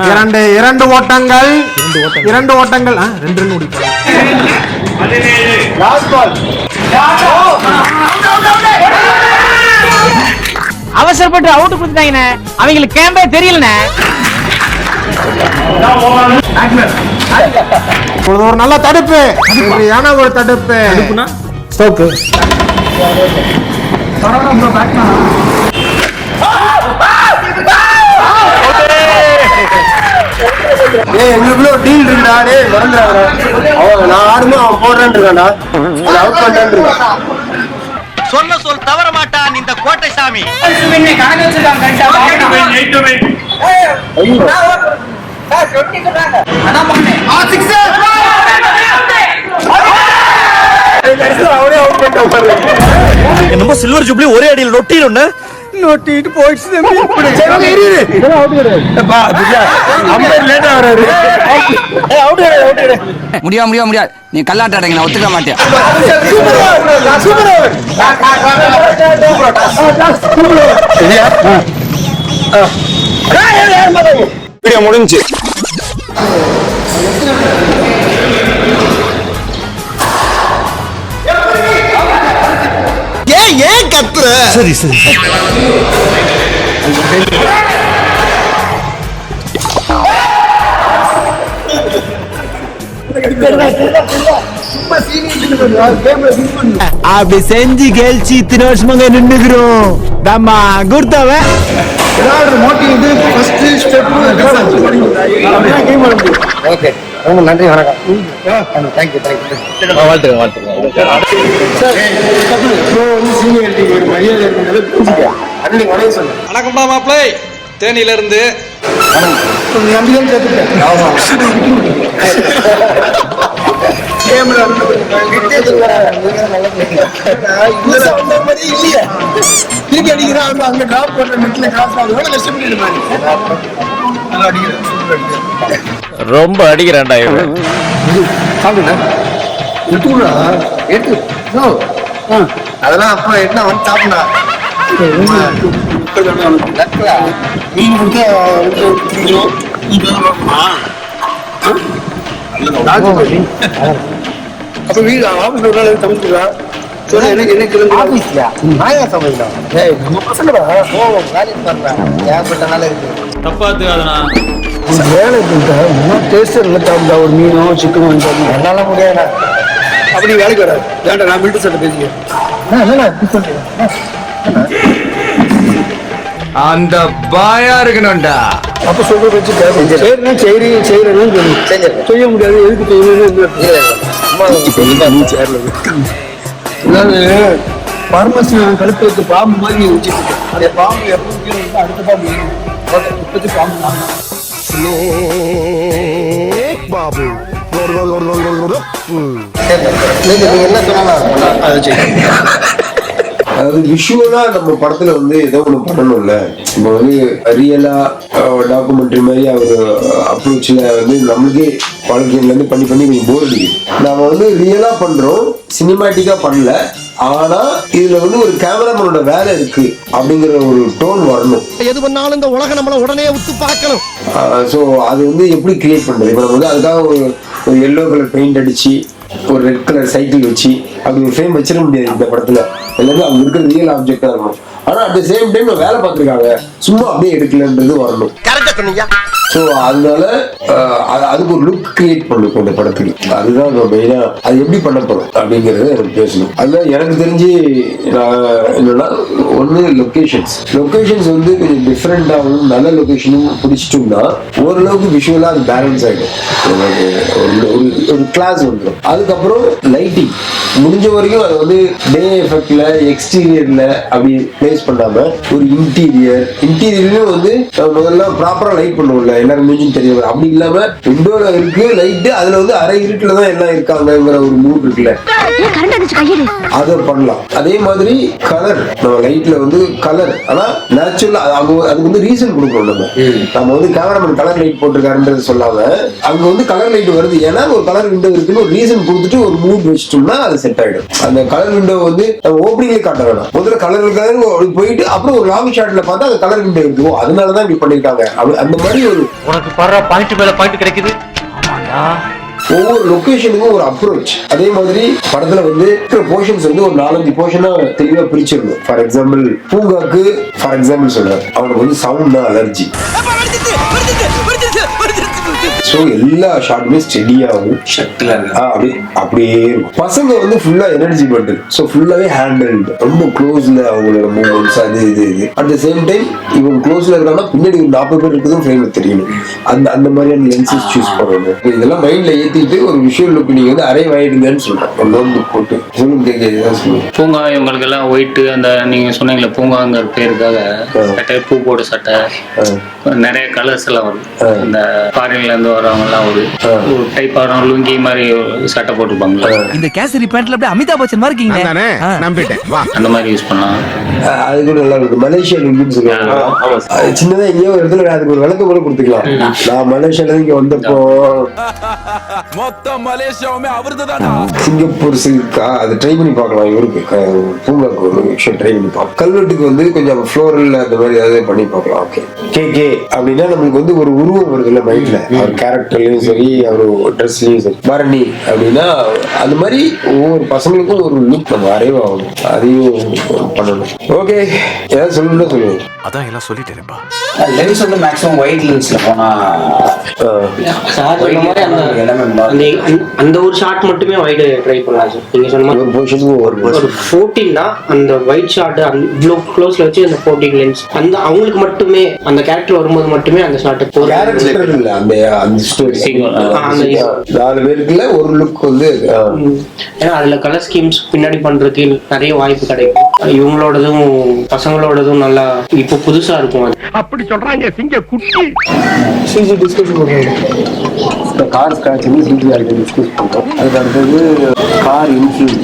இரண்டு ஓட்டங்கள் 2 ஓட்டங்கள் 2 ரன் ஓடி. அவசரப்பட்டு அவுட் கொடுத்துட்டாங்கண்ணே. அவங்களுக்கு கேம்பே தெரியலண்ணே. ஒரு நல்ல தடுப்பு, சரியான ஒரு தடுப்பு. ஸ்டோக்கு எங்களுக்குள்ள ஒரு டீல் இருக்குடா. டேய் மறந்துடாத, நான் ஆடுமா அவன் போடுறேன்னு இருக்கான்டா, அவுட் பண்றேன்னு இருக்கான். சொன்ன சொல் தவற மாட்டான் இந்த கோட்டை சாமி. என்னமோ சில்வர் ஜூப்ளி ஒரே அடியில் நொட்டிட்டு நோட்டிட்டு போயிடுச்சு. முடியாது நீ கல்லாட்ட அடைங்க, நான் ஒத்துக்க மாட்டேன். முடிஞ்சு ஏன் கத்துற? சரி சரி அப்படி செஞ்சு கேள்ச்சி இத்தனை வருஷமாக நின்னுக்கிறோம். நம்ம கொடுத்தவ ஓகே, ரொம்ப நன்றி, வணக்கம். தேங்க்யூ. வணக்கம்டா மாப்பிள்ளை, தேனியில இருந்து. ரொம்ப அடிக்கிறான்டா இவன். அதெல்லாம் அப்புறம் என்ன வந்து சாப்பிடா அப்ப வீடு ஆபீஸ் ஒரு நாள் சமைச்சுக்கலாம். எனக்கு என்ன கிளம்பி நாயா சமைக்கலாம். நம்ம பசங்கடா வேலைக்கு பண்றேன், ஏகப்பட்ட நாள் இருக்கு. தப்பாத்துக்காதண்ணா, வேலை டேஸ்ட் நல்லா சாப்பிட்டா ஒரு மீனோ சிக்கனோ என்னால முடியாதுண்ணா. அப்படி வேலைக்கு வராது. வேண்டாம், நான் மில்ட்டு சட்டை பேசிக்கிறேன். அந்த பாயா இருக்கணும்டா. அப்ப சொல்ற வச்சு செய்யறேன்னு செய்ய முடியாது. எதுக்கு செய்யணும்? பார்மசி கழுத்து வச்சு பாம்பு மாதிரி வச்சுட்டு அந்த பாம்பு எப்போ அடுத்த பாம்பு இப்பத்தி பாம்பு பாபு என்ன சொன்னாலும் அதை செய்ய. அதாவது விஷுவலா நம்ம படத்துல வந்து ஏதோ ஒண்ணு பண்ணணும்ல. இப்போ வந்து ரியலா டாக்குமெண்ட்ரி மாதிரி அவர் அப்ரோச்ல வந்து நம்மளுக்கே வாழ்க்கையில இருந்து பண்ணி கொஞ்சம் போர் அடிக்குது. நாம வந்து ரியலா பண்றோம், சினிமாட்டிக்கா பண்ணல. ஆனா இதுல வந்து ஒரு கேமராமேனோட வேலை இருக்கு அப்படிங்கிற ஒரு டோன் வரணும். எது பண்ணாலும் இந்த உலகம் நம்மள உடனே விட்டு பார்க்கணும். ஸோ அது வந்து எப்படி கிரியேட் பண்றது? இப்போ நம்ம வந்து அதுக்காக ஒரு எல்லோ கலர் பெயிண்ட் அடிச்சு ஒரு ரெட் கலர் சைக்கிள் வச்சு அப்படி ஒரு ஃப்ரேம் வச்சிட முடியாது இந்த படத்துல. எல்லாமே அவங்க இருக்கிற ரியல் ஆப்ஜெக்டா இருக்கணும். ஆனா அட் த சேம் டைம் வேலை பார்த்துருக்காங்க, சும்மா அப்படியே எடுக்கலன்றது வரணும். ஸோ அதனால அதுக்கு ஒரு லுக் கிரியேட் பண்ணும் இந்த படத்துக்கு. அதுதான் மெயினா அது எப்படி பண்ண போறோம் அப்படிங்கறத எனக்கு பேசணும். அதுதான் எனக்கு தெரிஞ்சு நான் என்னன்னா, ஒண்ணு லொகேஷன்ஸ் வந்து கொஞ்சம் டிஃப்ரெண்டாகவும் நல்ல லொகேஷனும் பிடிச்சிட்டோம்னா ஓரளவுக்கு விஷுவலா அது பேலன்ஸ் ஆகிடும். ஒரு கிளாஸ் வந்துடும். அதுக்கப்புறம் லைட்டிங் முடிஞ்ச வரைக்கும் அதை வந்து டே எஃபெக்ட்ல எக்ஸ்டீரியர்ல அப்படி பிளேஸ் பண்ணாம ஒரு இன்டீரியர்லயும் வந்து முதல்ல ப்ராப்பரா லைட் பண்ணுவோம்ல, எல்லாரும் மூஞ்சும் தெரியும். அப்படி இல்லாம விண்டோல இருக்கு லைட், அதுல வந்து அரை இருட்டுல தான் எல்லாம் இருக்காங்கிற ஒரு மூட் இருக்குல்ல, அதை பண்ணலாம். அதே மாதிரி கலர், நம்ம லைட்ல வந்து கலர், ஆனா நேச்சுரலா அதுக்கு வந்து ரீசன் கொடுக்கணும். நம்ம வந்து கேமராமேன் கலர் லைட் போட்டிருக்காருன்றது சொல்லாம அங்க வந்து கலர் லைட் வருது, ஏன்னா ஒரு கலர் விண்டோ இருக்குன்னு ஒரு ரீசன் கொடுத்துட்டு ஒரு மூட் வச்சிட்டோம்னா அது செட் ஆயிடும். அந்த கலர் விண்டோ வந்து நம்ம ஓப்பனிங்ல காட்ட வேணாம். முதல்ல கலர் போயிட்டு அப்புறம் ஒரு லாங் ஷாட்ல பார்த்தா அந்த கலர் விண்டோ இருக்கும், அதனாலதான் இப்படி பண்ணிருக்காங்க. அந்த மாதிரி ஒரு உனக்கு படுற பாயிண்ட் மேல பாயிண்ட் கிடைக்குது. ஆமாண்டா. ஒவ்வொரு லொகேஷனுக்கும் ஒரு அப்ரோச். அதே மாதிரி படத்துல வந்து போர்ஷன்ஸ் வந்து ஒரு 4-5 போர்ஷனா தெளிவா பிரிச்சிருக்கும். ஃபார் எக்ஸாம்பிள் பூங்காக்கு ஃபார் எக்ஸாம்பிள் சொல்றேன், அவனுக்கு வந்து சவுண்ட்னா அலர்ஜி. ஸோ எல்லா ஷாட்டுமே ஸ்டெடியாகும், அப்படியே இருக்கும். பசங்க வந்து ஃபுல்லா எனர்ஜி பண்டல், ஸோ ஃபுல்லாவே ஹேண்டில், ரொம்ப க்ளோஸ்ல அவங்களோட மூவ்மெண்ட்ஸ் அது இது. அட் த சேம் டைம் இவங்க க்ளோஸ்ல இருக்காங்கன்னா பின்னாடி ஒரு 40 பேர் இருக்குதும் ஃப்ரேம்ல தெரியணும். அந்த மாதிரியான லென்சஸ் சூஸ் பண்ணணும். இதெல்லாம் மைண்ட்ல ஏத்திட்டு ஒரு விஷுவல் லுக் நீங்க வந்து அரைவ் ஆயிடுங்கன்னு சொல்றேன். ஒரு நோட் புக் போட்டு சொல்லுங்க. பூங்கா இவங்களுக்கு எல்லாம் ஒயிட், அந்த நீங்க சொன்னீங்களே பூங்காங்கிற பேருக்காக சட்டை, பூ போட சட்டை, நிறைய கலர்ஸ் எல்லாம் வரும். அந்த ஃபாரின்ல இருந்து வரவங்க எல்லாம் ஒரு டைப் ஆன லுங்கி மாதிரி சட்டை போட்டுப்பாங்களா. இந்த கேசரி பேண்ட்ல அப்படியே அமிதாப் பச்சன் மாதிரி இருக்கீங்க. நம்பிட்டேன். அந்த மாதிரி யூஸ் பண்ணலாம். அது கூட நல்லா இருக்கு. மலேசியா லுங்கின்னு சொல்லுவாங்க. சின்னதா எங்கேயோ ஒரு இடத்துல அதுக்கு ஒரு விளக்க கூட கொடுத்துக்கலாம். நான் மலேசியால இங்க வந்தப்போ மொத்தம் மலேசியாவுமே அவர்தான். சிங்கப்பூர் சில்கா அது ட்ரை பண்ணி பார்க்கலாம். இவருக்கு பூங்காக்கு ஒரு விஷயம் ட்ரை பண்ணி பார்க்கலாம். கல்வெட்டுக்கு வந்து கொஞ்சம் ஃப்ளோரல் அந்த மாதிரி ஏதாவது பண்ணி பார்க்கலாம். ஓகே கே அப்படின்னா நம்மளுக்கு வந்து ஒரு உருவம் வருதுல்ல மைண்ட்ல, அவர் கேரக்டர்லயும் சரி, அவர் ட்ரெஸ்லயும் சரி. பரணி அப்படின்னா அந்த மாதிரி ஒவ்வொரு பசங்களுக்கும் ஒரு லுக் நம்ம அரைவ் ஆகணும், அதையும் பண்ணணும். ஓகே ஏதாவது சொல்லணும்னா சொல்லுவோம். அதான் எல்லாம் சொல்லிட்டேன்ப்பா. லென்ஸ் வந்து மேக்ஸிமம் ஒயிட் லென்ஸ்ல போனா அந்த ஒரு ஷாட் மட்டுமே வைட் ட்ரை பண்ணலாம் சார். நீங்க சொன்ன மாதிரி ஒரு பொசிஷனுக்கு ஒரு 14 அந்த ஒயிட் ஷாட் இவ்வளோ க்ளோஸ்ல வச்சு அந்த 14 லென்ஸ் அந்த அவங்களுக்கு மட்டுமே அந்த கேரக்டர் வரும்போது மட்டுமே அந்த ஷாட் கேரக்டர் இல்ல, அந்த ஸ்டோரி 4 பேருக்குள்ள ஒரு லுக் வந்து ஏன்னா அதுல கலர் ஸ்கீம்ஸ் பின்னாடி பண்றதுக்கு நிறைய வாய்ப்பு கிடைக்கும். இவங்களோடதும் பசங்களோடதும் நல்லா இப்போ புதுசா இருக்கும். அது அப்படி சொல்றாங்க சிங்க குட்டி. சிஜி டிஸ்கஸ் பண்ணுறோம். கார் ஸ்கிராட்ச் சிஜி டிஸ்கஸ் பண்ணுறோம். அதுக்கு அடுத்தது கார் இன்ஃபியூல்.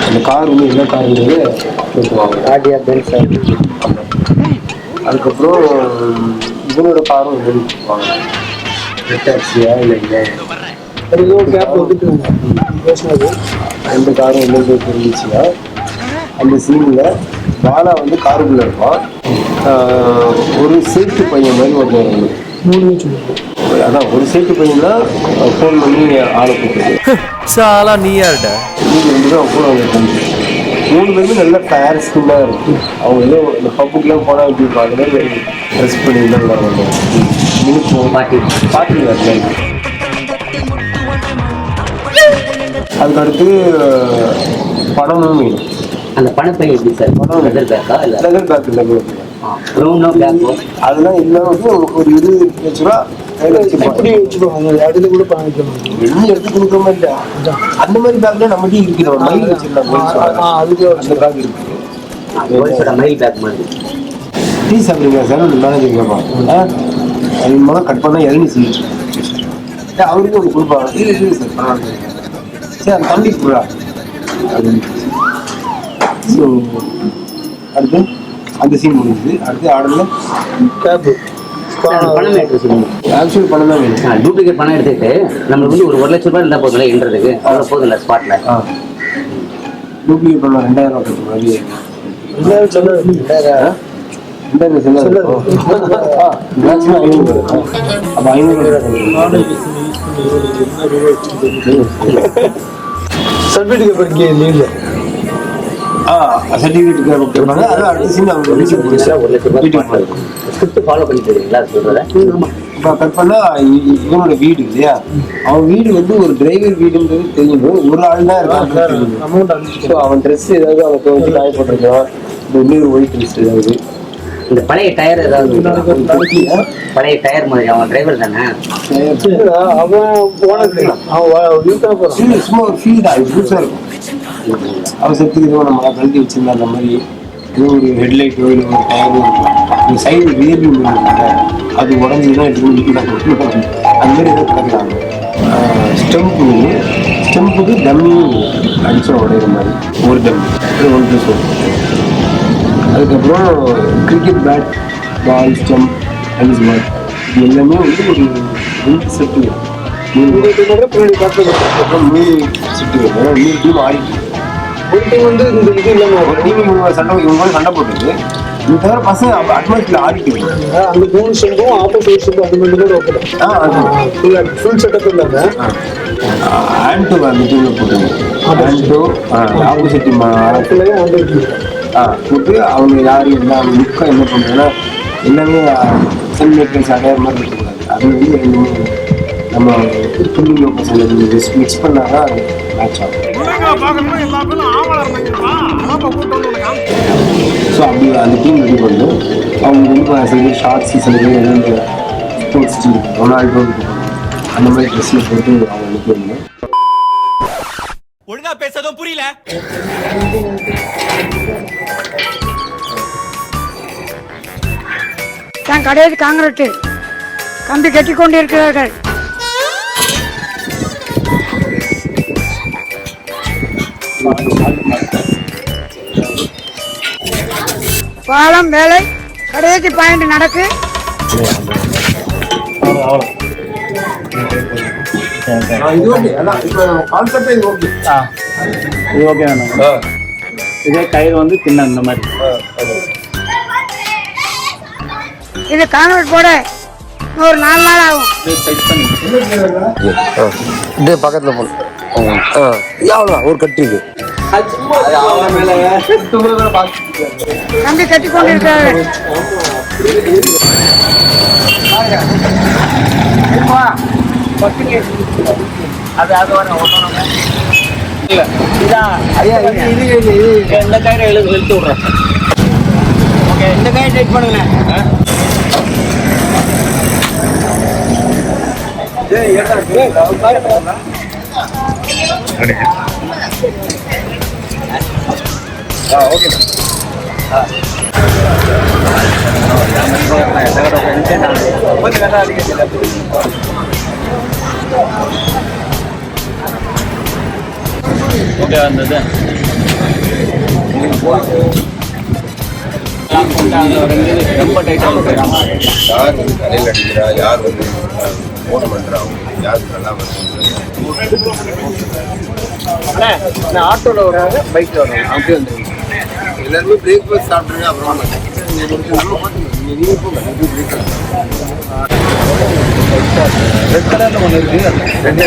அந்த கார் வந்து என்ன காருங்கிறது பேசுவாங்க. ஆடியா பென்ஸ். அதுக்கப்புறம் இவனோட காரும் எழுதிப்பாங்க. டாக்ஸியா இல்லை ஏதோ கேப் வந்துட்டு பேசினது. அந்த காரும் என்ன இருந்துச்சுன்னா அந்த சீனில் பாலா வந்து காருக்குள்ள இருப்பான். ஒரு சேட்டு பையன் மாதிரி ஒருத்தர் 3 நிமிஷம். அதான் ஒரு சேட்டு பையன் தான் ஃபோன் பண்ணி ஆளை கூப்பிட்டு சாலா நீ யார்டா? நீங்கள் 2 பேரும் கூட அவங்க தம்பி 3 பேருமே நல்ல ஃபேர் ஸ்கின்னாக இருக்கும். அவங்க ஏதோ இந்த பப்புக்கெலாம் போனால் எப்படி பார்க்குறது ட்ரெஸ் பண்ணி தான் பாட்டி வரல. அதுக்கு அடுத்து பணமும் வேணும். அந்த பணப்பை எப்படி சார்? பணம் லெதர் பேக்கா இல்ல லெதர் பேக் இல்லை, ப்ரௌனோ பிளாக்கோ? அதெல்லாம் எல்லாம் வந்து ஒரு 20 லட்ச ரூபா எப்படி வச்சுப்பாங்க? அதுல கூட பண்ணிக்கலாம். வெளியே எடுத்து கொடுக்குற மாதிரி இல்லை. அந்த மாதிரி பேக்ல நம்மகிட்ட இருக்கிற ஒரு மயில் வச்சிருந்தாங்க. அதுக்கு அந்த பேக் இருக்கு. மயில் பேக் மாதிரி. டீ சாப்பிடுங்க சார், மேனேஜர் கேட்பாங்க. அது மூலம் கட் பண்ணால் இறங்கி சொல்லிட்டு அவருக்கு ஒன்று கொடுப்பாங்க. இல்லை சார் பரவாயில்ல சார், அந்த தம்பி கொடுறா அப்படின்னு. ஸோ அடுத்து அந்த சீன் முடிஞ்சுது. அடுத்து ஆர்டரில் கேப் பணம் எடுத்து சொல்லுங்க. ஆக்சுவலி பணம் தான் வேணும். டூப்ளிகேட் பணம் எடுத்துட்டு நம்மளுக்கு வந்து ஒரு 1 லட்ச ரூபாய் இருந்தால் போதும்ல என்றதுக்கு. அவ்வளோ போதும்ல ஸ்பாட்ல. டூப்ளிகேட் பணம் 2000 ரூபா கட்டுற மாதிரி. 2000 சொல்ல 2000 மேக்ஸிமம் 500. அப்போ 500 சர்டிஃபிகேட் படிக்க இல்லை. சர்டிஃபிகேட் கொடுப்பாங்க. அதான் அடுத்த சீன் அவங்க 1 லட்ச ரூபாய் ஸ்கிரிப்ட் ஃபாலோ பண்ணி தருவீங்களா சொல்றத? இப்போ கட் பண்ணா இவனோட வீடு இல்லையா, அவன் வீடு வந்து ஒரு டிரைவர் வீடுன்றது தெரியும். ஒரு ஆள் தான் இருக்கான். அமௌண்ட் அனுப்பிச்சு அவன் ட்ரெஸ் ஏதாவது அவன் துவச்சி காயப்பட்டிருக்கான். இன்னொரு ஒயிட் ட்ரெஸ் ஏதாவது, இந்த பழைய டயர் ஏதாவது பழைய டயர் மாதிரி. அவன் டிரைவர் தானே? அவன் போனது அவன் சும்மா ஒரு ஃபீல் தான். புதுசாக இருக்கும். அவசரத்துக்கு ஏதோ நம்ம கழட்டி வச்சிருந்தா அந்த மாதிரி ஏதோ ஒரு ஹெட்லைட்டோ இல்லை ஒரு டயரோ இருக்கும். சைடு ரியர்வியூ மிரர் அது உடஞ்சிதான் எடுத்து அந்த மாதிரி ஏதோ கிடக்குறாங்க. ஸ்டெம்புக்கு டம்மி அடிச்சா உடையிற மாதிரி ஒரு டம்மி 1+1. அதுக்கப்புறம் கிரிக்கெட் பேட், பால், ஸ்டெம்ப், டென்னிஸ் பேட் இது எல்லாமே வந்து ஒரு 2 செட்டு வரும். 3 செட்டு வரும். ஏன்னா 3 டீம் ஆடிட்டு ஒரு டீம் வந்து இந்த இது இல்லாமல் ஒரு டீம் இவங்க சண்டை போட்டுருக்கு. இது தவிர பசங்க அட்வான்ஸ்ல ஆடிட்டு அந்த 3 ஸ்டெப்பும் ஆப்போசிட் ஸ்டெப் அது மட்டும் தான் ஓகே ஃபுல் செட்டப் இல்லாம ஹேண்ட் டு மிட்டிங்ல போட்டுங்க ஹேண்ட் டு ஆப்போசிட் அதுலயே அந்த போட்டு அவங்க யாரு என்ன லுக்கா என்ன பண்றாங்கன்னா எல்லாமே செல் மேக்கர்ஸ் அதே மாதிரி இருக்கக்கூடாது. அது வந்து ரெண்டுமே நம்ம புள்ளிங்க பசங்க மிக்ஸ் பண்ணாதான் மேட்ச் ஆகும். ஸோ அப்படி அந்த டீம் ரெடி பண்ணணும். அவங்க வந்து சில பேர் ஷார்ட்ஸ் சில பேர் வந்து ஸ்போர்ட்ஸ் டீம் ரொனால்டோ அந்த மாதிரி ட்ரெஸ்ஸில் போட்டு அவங்க ரெடி பண்ணணும். ஒழுங்கா பேசதும் புரியல. தான் கடையில் காங்கிரட்டு கம்பி கட்டி கொண்டிருக்கிறார்கள். பாலம் வேலை கடைசி பாயிண்ட் நடக்கு. இது ஓகே, அதான் இப்போ கான்செப்டே இது ஓகே. இது ஓகே வேணும். இதே கயிறு வந்து பின்ன இந்த மாதிரி இது காங்கிரட் போட ஒரு 4 நாள் ஆகும். இது பக்கத்தில் போகணும். எவ்வளோ ஒரு கட்டு இது கம்பி கட்டி கொண்டிருக்கிறார்கள். இந்த கயிறை இழுத்து விடுறேன். ஓகே, இந்த கயிறை டைட் பண்ணுங்க. ஓகே வந்தது. ரொம்ப டைட்டாக யார் வந்து கடையில் அடிக்கிறா, யார் வந்து ஃபோன் பண்ணுறாங்க, யார் நல்லா ஆட்டோல வராங்க, பைக்ல வராங்க, அப்படியே வந்துருங்க. எல்லாருமே பிரேக்ஃபாஸ்ட் சாப்பிட்ருங்க. அப்புறம் ரெட் கலர்ல ஒன்று இருக்கு, ரெண்டு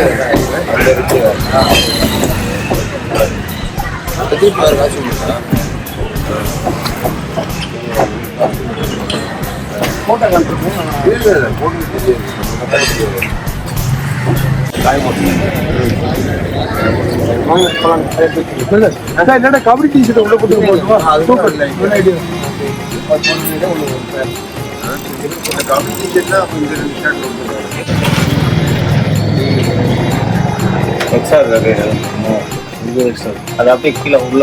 அந்த இருக்கு. காசு போட்டோ காமிச்சிருக்கேன். என்னடா கபடி டீஷர்ட் உள்ள போட்டு போட்டுவா. Super idea. கபடி டீஷர்ட்னா எக்ஸ்ட்ரா இருக்கு. இது எக்ஸ்ட்ரா அது அப்படியே கீழே உள்ள